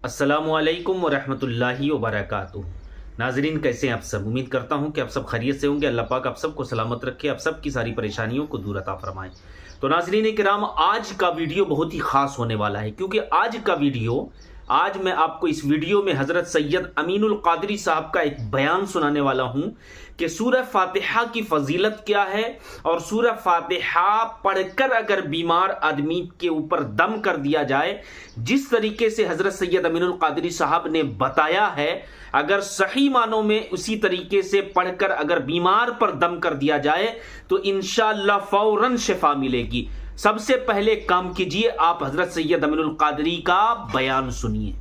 السلام علیکم ورحمۃ اللہ وبرکاتہ۔ ناظرین کیسے ہیں آپ سب؟ امید کرتا ہوں کہ آپ سب خیریت سے ہوں گے۔ اللہ پاک آپ سب کو سلامت رکھے، آپ سب کی ساری پریشانیوں کو دور عطا فرمائے۔ تو ناظرین کرام، آج کا ویڈیو بہت ہی خاص ہونے والا ہے، کیونکہ آج میں آپ کو اس ویڈیو میں حضرت سید امین القادری صاحب کا ایک بیان سنانے والا ہوں کہ سورہ فاتحہ کی فضیلت کیا ہے، اور سورہ فاتحہ پڑھ کر اگر بیمار آدمی کے اوپر دم کر دیا جائے، جس طریقے سے حضرت سید امین القادری صاحب نے بتایا ہے، اگر صحیح معنوں میں اسی طریقے سے پڑھ کر اگر بیمار پر دم کر دیا جائے تو انشاءاللہ فوراً شفا ملے گی۔ سب سے پہلے کام کیجئے، آپ حضرت سید امین القادری کا بیان سنیے۔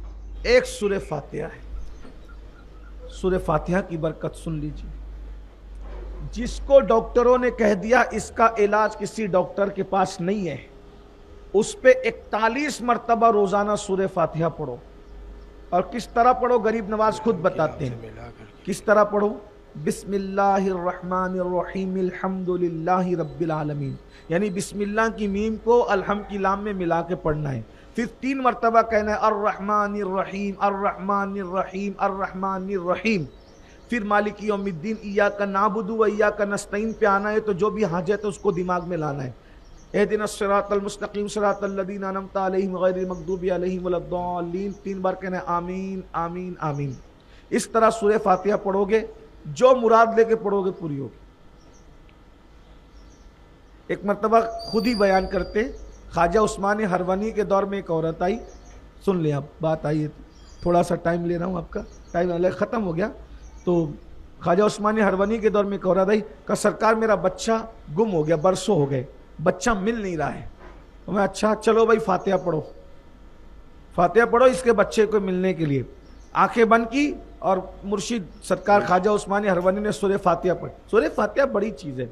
ایک سورہ فاتحہ ہے، سورہ فاتحہ کی برکت سن لیجیے۔ جس کو ڈاکٹروں نے کہہ دیا اس کا علاج کسی ڈاکٹر کے پاس نہیں ہے، اس پہ 41 مرتبہ روزانہ سورہ فاتحہ پڑھو۔ اور کس طرح پڑھو؟ غریب نواز خود بتاتے ہیں کس طرح پڑھو۔ بسم اللہ الرحمن الرحیم الحمدللہ رب العالمین، یعنی بسم اللہ کی میم کو الحمد کی لام میں ملا کے پڑھنا ہے۔ پھر 3 مرتبہ کہنا ہے الرحمن الرحیم الرحمن الرحیم الرحمن الرحیم۔ پھر مالک یوم الدین ایاک نعبد و ایاک نستعین پہ آنا ہے، تو جو بھی حاجت ہے اس کو دماغ میں لانا ہے۔ اہدنا الصراط المستقیم صراط الذین انعمت علیہم غیر المغضوب علیہم ولا الضالین، 3 بار کہنا ہے آمین آمین آمین۔ اس طرح سورہ فاتحہ پڑھو گے، جو مراد لے کے پڑھو گے پوری ہوگی۔ ایک مرتبہ خود ہی بیان کرتے، خواجہ عثمان ہروانی کے دور میں ایک عورت آئی، سن لیں آپ، بات آئی ہے، تھوڑا سا ٹائم لے رہا ہوں آپ کا، ٹائم ختم ہو گیا۔ تو خواجہ عثمان ہروانی کے دور میں ایک عورت آئی، کہا سرکار میرا بچہ گم ہو گیا، برسوں ہو گئے، بچہ مل نہیں رہا ہے۔ تو میں اچھا چلو بھائی فاتحہ پڑھو، فاتحہ پڑھو اس کے بچے کو ملنے کے لیے۔ آنکھیں بند کی اور مرشد سرکار خواجہ عثمان ہروانی نے سورہ فاتحہ پڑھی۔ سورہ فاتحہ بڑی چیز ہے،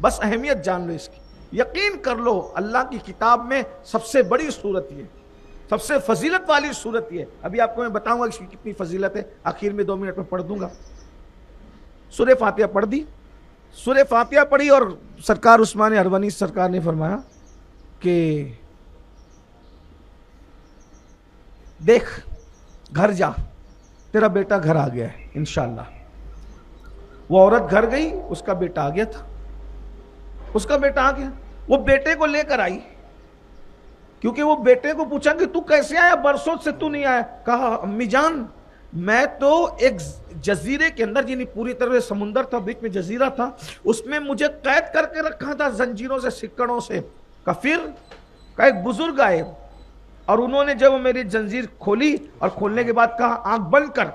بس اہمیت جان لو اس کی، یقین کر لو اللہ کی کتاب میں سب سے بڑی سورت یہ، سب سے فضیلت والی سورت یہ۔ ابھی آپ کو میں بتاؤں گا اس کی کتنی فضیلت ہے، آخر میں 2 منٹ میں پڑھ دوں گا۔ سورہ فاتحہ پڑھ دی، سورہ فاتحہ پڑھی، اور سرکار عثمان ہروانی سرکار نے فرمایا کہ دیکھ گھر جا، تیرا بیٹا گھر آ گیا ہے انشاءاللہ۔ وہ عورت گھر گئی، اس کا بیٹا آ گیا تھا، اس کا بیٹا آ گیا۔ وہ بیٹے کو لے کر آئی، کیونکہ وہ بیٹے کو پوچھا کہ تو کیسے آیا، برسوں سے تو نہیں آیا۔ کہا امی جان میں تو ایک جزیرے کے اندر، یعنی پوری طرح سمندر تھا، بیچ میں جزیرہ تھا، اس میں مجھے قید کر کے رکھا تھا زنجیروں سے، سکڑوں سے۔ پھر ایک بزرگ آئے اور انہوں نے جب میری زنجیر کھولی، اور کھولنے کے بعد کہا آنکھ بند کر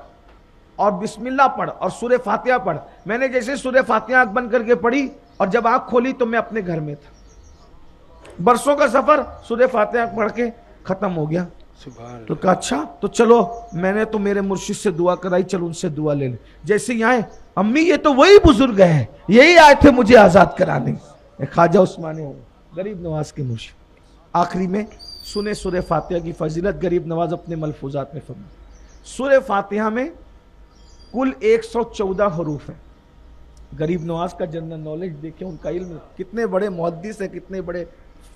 اور بسم اللہ پڑھ اور سورہ فاتحہ پڑھ۔ میں نے جیسے سورہ فاتحہ آنکھ بند کر کے پڑھی، اور جب آنکھ کھولی تو میں اپنے گھر میں تھا۔ برسوں کا سفر سورہ فاتحہ پڑھ کے ختم ہو گیا۔ تو کہا اچھا تو چلو، میں نے تو میرے مرشد سے دعا کرائی، چلو ان سے دعا لے لیں۔ جیسے ہی آئے، امی یہ تو وہی بزرگ ہیں، یہی آئے تھے مجھے آزاد کرانے، خواجہ عثمان غریب نواز کے مرشد۔ آخری میں سنے سورہ فاتحہ کی فضیلت، غریب نواز اپنے ملفوظات میں فرمائے۔ سورہ فاتحہ میں کل 114 حروف ہیں۔ غریب نواز کا جنرل نالج دیکھیں، ان کا علم، کتنے بڑے محدث ہیں، کتنے بڑے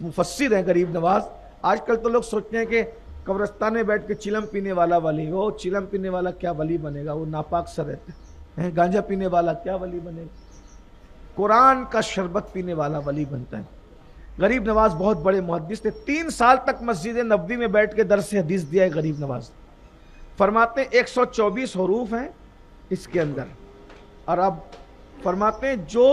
مفسر ہیں غریب نواز۔ آج کل تو لوگ سوچتے ہیں کہ قبرستان میں بیٹھ کے چلم پینے والا ولی، وہ چلم پینے والا کیا ولی بنے گا، وہ ناپاک سا رہتا ہے۔ گانجا پینے والا کیا ولی بنے گا، قرآن کا شربت پینے والا ولی بنتا ہے۔ غریب نواز بہت بڑے محدث تھے، 3 سال تک مسجد نبوی میں بیٹھ کے درس حدیث دیا ہے غریب نواز۔ فرماتے ہیں 124 حروف ہیں اس کے اندر، اور اب فرماتے ہیں جو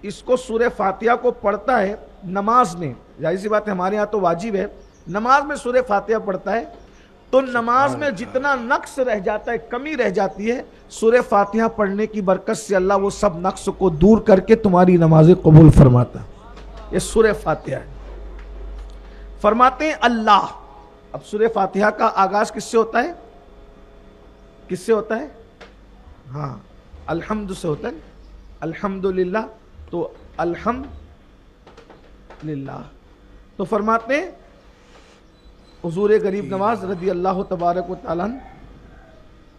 اس کو سورہ فاتحہ کو پڑھتا ہے نماز میں، ظاہر سی بات ہے ہمارے ہاں تو واجب ہے، نماز میں سورہ فاتحہ پڑھتا ہے تو نماز میں جتنا نقص رہ جاتا ہے، کمی رہ جاتی ہے، سورہ فاتحہ پڑھنے کی برکت سے اللہ وہ سب نقص کو دور کر کے تمہاری نمازیں قبول فرماتا ہے۔ یہ سورہ فاتحہ ہے۔ فرماتے ہیں اللہ، اب سورہ فاتحہ کا آغاز کس سے ہوتا ہے؟ کس سے ہوتا ہے؟ ہاں الحمد سے ہوتا ہے، الحمدللہ، تو الحمد للہ۔ تو فرماتے ہیں حضور غریب نواز رضی اللہ تبارک و تعالیٰ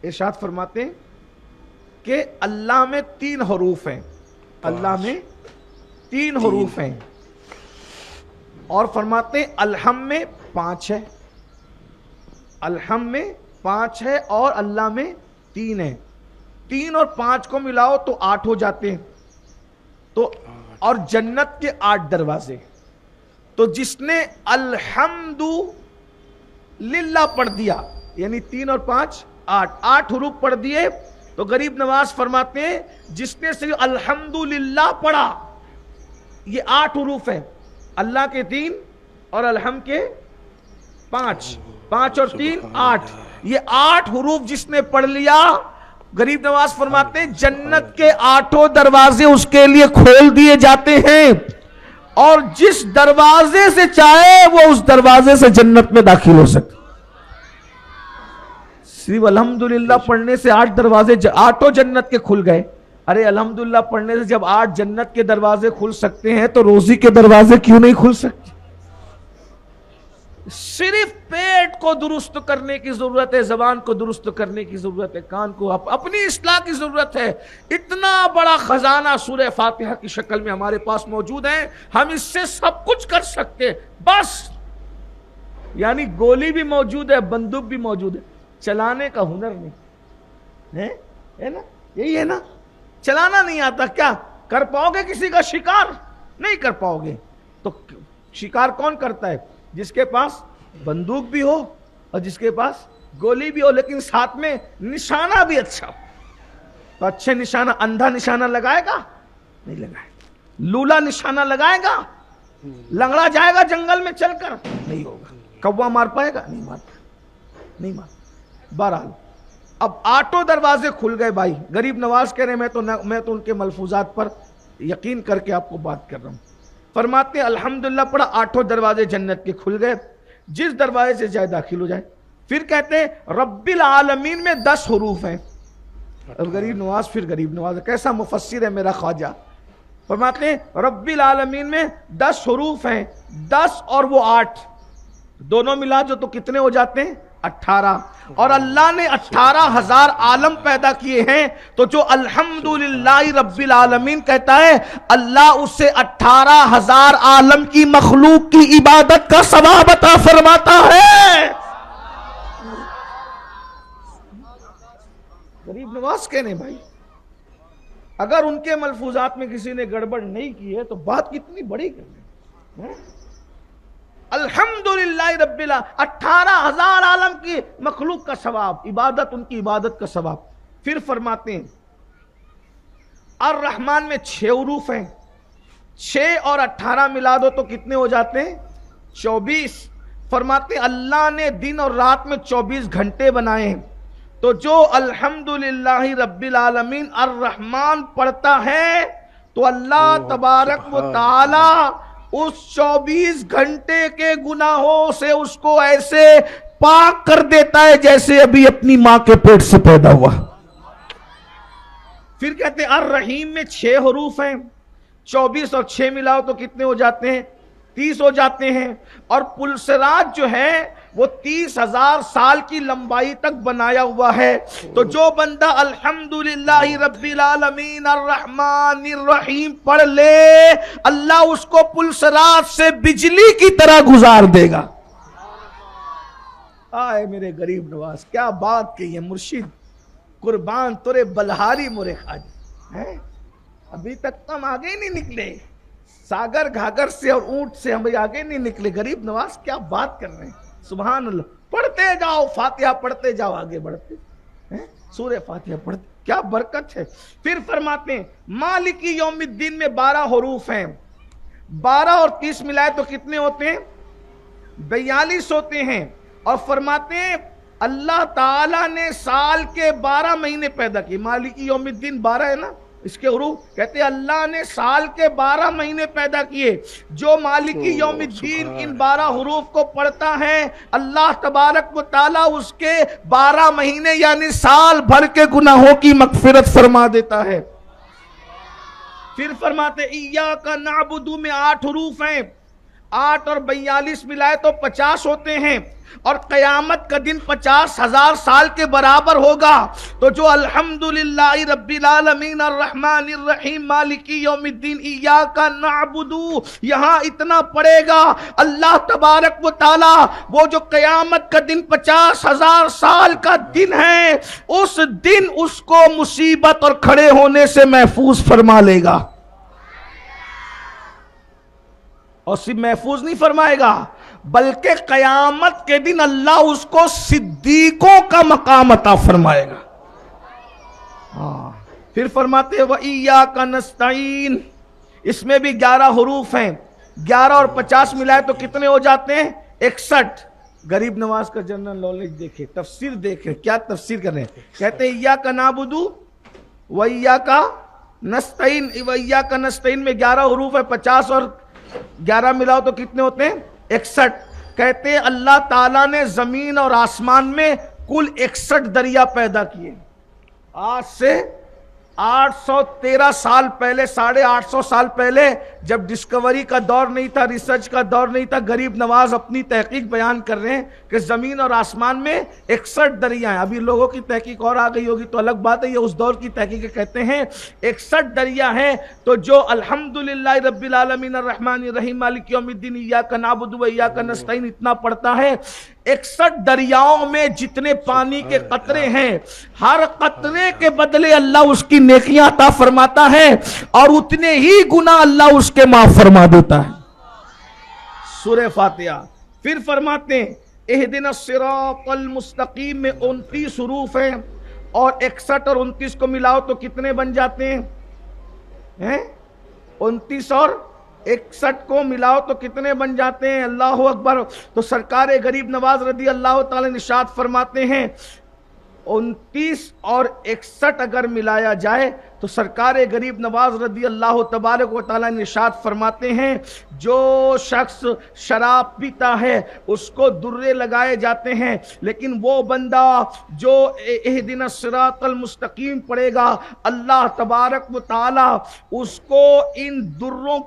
ارشاد فرماتے ہیں کہ اللہ میں 3 حروف ہیں، اللہ میں 3 حروف ہیں، اور فرماتے ہیں الحم میں 5 ہے، الحم میں 5 ہے اور اللہ میں 3 ہے. 3 اور 5 کو ملاؤ تو 8 ہو جاتے ہیں. تو اور جنت کے 8 دروازے. تو جس نے الحمد للہ پڑھ دیا یعنی 3 اور 5 8 حروف پڑھ دیے. تو غریب نواز فرماتے ہیں جس نے صرف الحمدللہ پڑھا, یہ 8 حروف ہیں, اللہ کے 3 اور الحمد کے 5 اور 3 8, یہ 8 حروف جس نے پڑھ لیا, غریب نواز فرماتے ہیں جنت کے 8 دروازے اس کے لیے کھول دیے جاتے ہیں, اور جس دروازے سے چاہے وہ اس دروازے سے جنت میں داخل ہو سکتے. صرف الحمدللہ پڑھنے سے 8 دروازے 8 جنت کے کھل گئے. ارے الحمدللہ پڑھنے سے جب 8 جنت کے دروازے کھل سکتے ہیں تو روزی کے دروازے کیوں نہیں کھل سکتے؟ صرف پیٹ کو درست کرنے کی ضرورت ہے, زبان کو درست کرنے کی ضرورت ہے, کان کو اپنی اصلاح کی ضرورت ہے. اتنا بڑا خزانہ سورہ فاتحہ کی شکل میں ہمارے پاس موجود ہے, ہم اس سے سب کچھ کر سکتے, بس یعنی گولی بھی موجود ہے, بندوق بھی موجود ہے, چلانے کا ہنر نہیں ہے نا, یہی ہے نا, چلانا نہیں آتا. کیا کر پاؤ گے کسی کا شکار؟ نہیں کر پاؤ گے. تو شکار کون کرتا ہے؟ جس کے پاس بندوق بھی ہو اور جس کے پاس گولی بھی ہو, لیکن ساتھ میں نشانہ بھی اچھا ہو. تو اچھے نشانہ, اندھا نشانہ لگائے گا نہیں لگائے گا, لولا نشانہ لگائے گا, لنگڑا جائے گا جنگل میں چل کر نہیں ہوگا, کوا مار پائے گا نہیں مار. بہرحال اب 8 دروازے کھل گئے. بھائی غریب نواز کہہ رہے ہیں میں تو ان کے ملفوظات پر یقین کر کے آپ کو بات کر رہا ہوں. فرماتے ہیں الحمدللہ پڑھا, 8 دروازے جنت کے کھل گئے, جس دروازے سے جائے داخل ہو جائے. پھر کہتے ہیں رب العالمین میں 10 حروف ہیں. اب غریب نواز پھر غریب نواز کیسا مفسر ہے میرا خواجہ. فرماتے ہیں رب العالمین میں 10 حروف ہیں, 10 اور وہ 8 دونوں ملا جو تو کتنے ہو جاتے ہیں 18. اور اللہ نے 18,000 عالم پیدا کیے ہیں. تو جو الحمدللہ رب العالمین کہتا ہے, اللہ اس سے 18,000 عالم کی مخلوق کی عبادت کا ثواب عطا فرماتا ہے. غریب نواز کہنے بھائی اگر ان کے ملفوظات میں کسی نے گڑبڑ نہیں کی ہے تو بات کتنی بڑی کرنے. الحمدللہ رب العالمین 18,000 عالم کی مخلوق کا ثواب, عبادت ان کی عبادت کا ثواب. پھر فرماتے ہیں الرحمن میں 6 حروف ہیں, 6 اور 18 ملا دو تو کتنے ہو جاتے ہیں 24. فرماتے ہیں اللہ نے دن اور رات میں 24 گھنٹے بنائے ہیں. تو جو الحمدللہ رب العالمین الرحمن پڑھتا ہے تو اللہ تبارک و تعالی اس 24 گھنٹے کے گناہوں سے اس کو ایسے پاک کر دیتا ہے جیسے ابھی اپنی ماں کے پیٹ سے پیدا ہوا. پھر کہتے ہیں الرحیم میں 6 حروف ہیں, 24 اور 6 ملاؤ تو کتنے ہو جاتے ہیں 30 ہو جاتے ہیں. اور پلسرات جو ہے وہ 30,000 سال کی لمبائی تک بنایا ہوا ہے. تو جو بندہ الحمدللہ رب العالمین الرحمن الرحیم پڑھ لے, اللہ اس کو پلسرات سے بجلی کی طرح گزار دے گا. آئے میرے غریب نواز کیا بات کہی ہے مرشد, قربان تورے بلہاری مورے خواجہ. ابھی تک تو ہم آگے ہی نہیں نکلے, ساگر گھاگر سے اور اونٹ سے ہم آگے نہیں نکلے. غریب نواز کیا بات کر رہے ہیں, سبحان اللہ. پڑھتے جاؤ فاتحہ, پڑھتے جاؤ, آگے بڑھتے سورہ فاتحہ پڑھتے, کیا برکت ہے. پھر فرماتے ہیں مالکی یوم الدین میں 12 حروف ہیں, 12 اور 30 ملائے تو کتنے ہوتے ہیں 42 ہوتے ہیں. اور فرماتے ہیں اللہ تعالیٰ نے سال کے 12 مہینے پیدا کیے. مالکی یوم الدین 12 ہے نا اس کے حروف. کہتے ہیں اللہ نے سال کے 12 مہینے پیدا کیے. جو مالکی یوم الدین ان 12 حروف کو پڑھتا ہے اللہ تبارک و تعالیٰ اس کے 12 مہینے یعنی سال بھر کے گناہوں کی مغفرت فرما دیتا ہے. پھر فرماتے ایاک نعبد میں 8 حروف ہیں, 8 اور 42 ملائے تو 50 ہوتے ہیں. اور قیامت کا دن 50,000 سال کے برابر ہوگا، تو جو الحمدللہ رب العالمین الرحمن الرحیم مالک یوم الدین ایاک نعبد یہاں اتنا پڑے گا، اللہ تبارک و تعالی وہ جو قیامت کا دن 50,000 سال کا دن ہے، اس دن اس کو مصیبت اور کھڑے ہونے سے محفوظ فرما لے گا۔ اور صرف محفوظ نہیں فرمائے گا بلکہ قیامت کے دن اللہ اس کو صدیقوں کا مقام عطا فرمائے گا۔ پھر فرماتے ہیں وَإِيَّاكَ نَسْتَعِينُ، اس میں بھی 11 حروف ہیں، 11 اور 50 ملائے تو کتنے ہو جاتے ہیں؟ 61۔ غریب نواز کا جنرل نالج دیکھیں، تفسیر دیکھیں، کیا تفسیر کر رہے ہیں؟ کہتے ہیں ایاک نعبد وایاک نستعین، وایاک نستعین میں 11 حروف ہے، 50 اور 11 ملاؤ تو کتنے ہوتے ہیں؟ 61۔ کہتے ہیں اللہ تعالیٰ نے زمین اور آسمان میں کل 61 دریا پیدا کیے۔ آج سے 813 سال پہلے، 850 سال پہلے، جب ڈسکوری کا دور نہیں تھا، ریسرچ کا دور نہیں تھا، غریب نواز اپنی تحقیق بیان کر رہے ہیں کہ زمین اور آسمان میں 61 دریا ہیں۔ ابھی لوگوں کی تحقیق اور آ گئی ہوگی تو الگ بات ہے، یہ اس دور کی تحقیق کہتے ہیں 61 دریا ہیں۔ تو جو الحمدللہ رب العالمین الرحمن الرحیم مالک یوم الدین ایاک نعبد و ایاک نستعین اتنا پڑھتا ہے، 61 دریاؤں میں جتنے پانی کے قطرے ہیں، ہر قطرے کے بدلے اللہ اس کی نیکیاں عطا فرماتا ہے اور اتنے ہی گناہ اللہ اس کے معاف فرما دیتا ہے۔ سورہ فاتحہ۔ پھر فرماتے ہیں اہدنا الصراط المستقیم میں 29 حروف ہیں اور 61 اور 29 کو ملاؤ تو کتنے بن جاتے ہیں؟ 29 اور 61 کو ملاؤ تو کتنے بن جاتے ہیں؟ اللہ اکبر۔ تو سرکار غریب نواز رضی اللہ تعالی ارشاد فرماتے ہیں 29 اور 61 اگر ملایا جائے تو سرکار غریب نواز رضی اللہ تبارک و تعالیٰ نے ارشاد فرماتے ہیں جو شخص شراب پیتا ہے اس کو درے لگائے جاتے ہیں، لیکن وہ بندہ جو اہدنا الصراط المستقیم پڑھے گا اللہ تبارک و تعالیٰ اس کو ان دروں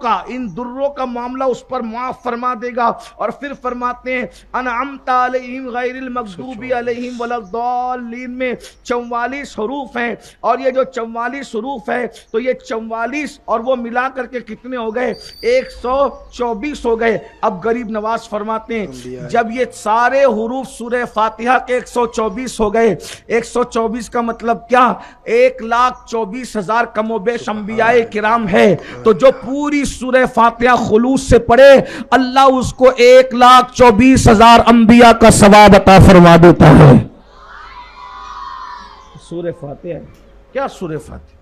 کا معاملہ اس پر معاف فرما دے گا۔ اور پھر فرماتے ہیں انعمت علیہم غیر المغضوب علیہم ولا الضالین میں 44 حروف ہیں، اور یہ جو 44 حروف ہے تو یہ 44 اور وہ ملا کر کے کتنے ہو گئے؟ 124 ہو گئے۔ اب غریب نواز فرماتے ہیں جب یہ سارے حروف سورہ فاتحہ کے 124 ہو گئے، 124 کا مطلب کیا؟ 1,24,000 کم و بیش انبیاء کرام ہے، تو جو پوری سورہ فاتحہ خلوص سے پڑھے اللہ اس کو 1,24,000 انبیاء کا ثواب عطا فرما دیتا ہے۔ سورہ فاتحہ کیا؟ سورہ فاتحہ۔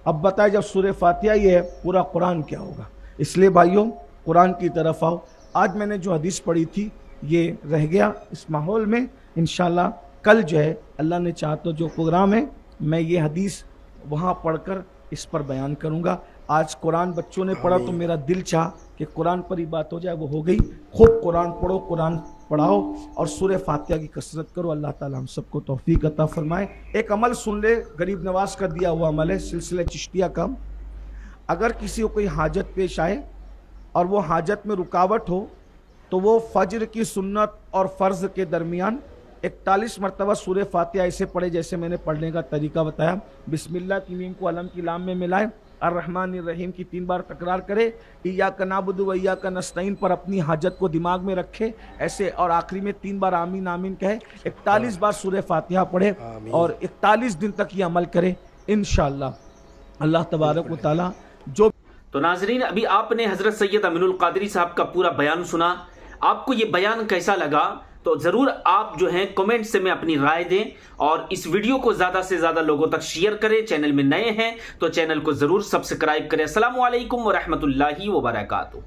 اب بتائیں جب سورہ فاتحہ یہ ہے پورا قرآن کیا ہوگا؟ اس لیے بھائیوں قرآن کی طرف آؤ۔ آج میں نے جو حدیث پڑھی تھی یہ رہ گیا اس ماحول میں، انشاءاللہ کل جو ہے اللہ نے چاہا تو جو پروگرام ہے میں یہ حدیث وہاں پڑھ کر اس پر بیان کروں گا۔ آج قرآن بچوں نے پڑھا تو میرا دل چاہ کہ قرآن پر ہی بات ہو جائے، وہ ہو گئی۔ خوب قرآن پڑھو، قرآن پڑھاؤ اور سورہ فاتحہ کی کثرت کرو۔ اللہ تعالیٰ ہم سب کو توفیق عطا فرمائے۔ ایک عمل سن لے، غریب نواز کا دیا ہوا عمل ہے، سلسلہ چشتیہ کا۔ اگر کسی کو کوئی حاجت پیش آئے اور وہ حاجت میں رکاوٹ ہو تو وہ فجر کی سنت اور فرض کے درمیان 41 مرتبہ سورہ فاتحہ ایسے پڑھے جیسے میں نے پڑھنے کا طریقہ بتایا۔ بسم اللہ کی میم کو علم کی لام میں ملائے، الرحمن الرحیم کی 3 بار تکرار کرے، ایاک نعبد و ایاک نستعین پر اپنی حاجت کو دماغ میں رکھے ایسے، اور آخری میں 3 بار آمین آمین کہے، 41 بار سورہ فاتحہ پڑھے اور 41 دن تک یہ عمل کرے انشاءاللہ اللہ تبارک و تعالی جو۔ تو ناظرین ابھی آپ نے حضرت سید امین القادری صاحب کا پورا بیان سنا، آپ کو یہ بیان کیسا لگا؟ تو ضرور آپ جو ہیں کمنٹ سے میں اپنی رائے دیں اور اس ویڈیو کو زیادہ سے زیادہ لوگوں تک شیئر کریں۔ چینل میں نئے ہیں تو چینل کو ضرور سبسکرائب کریں۔ السلام علیکم ورحمۃ اللہ وبرکاتہ۔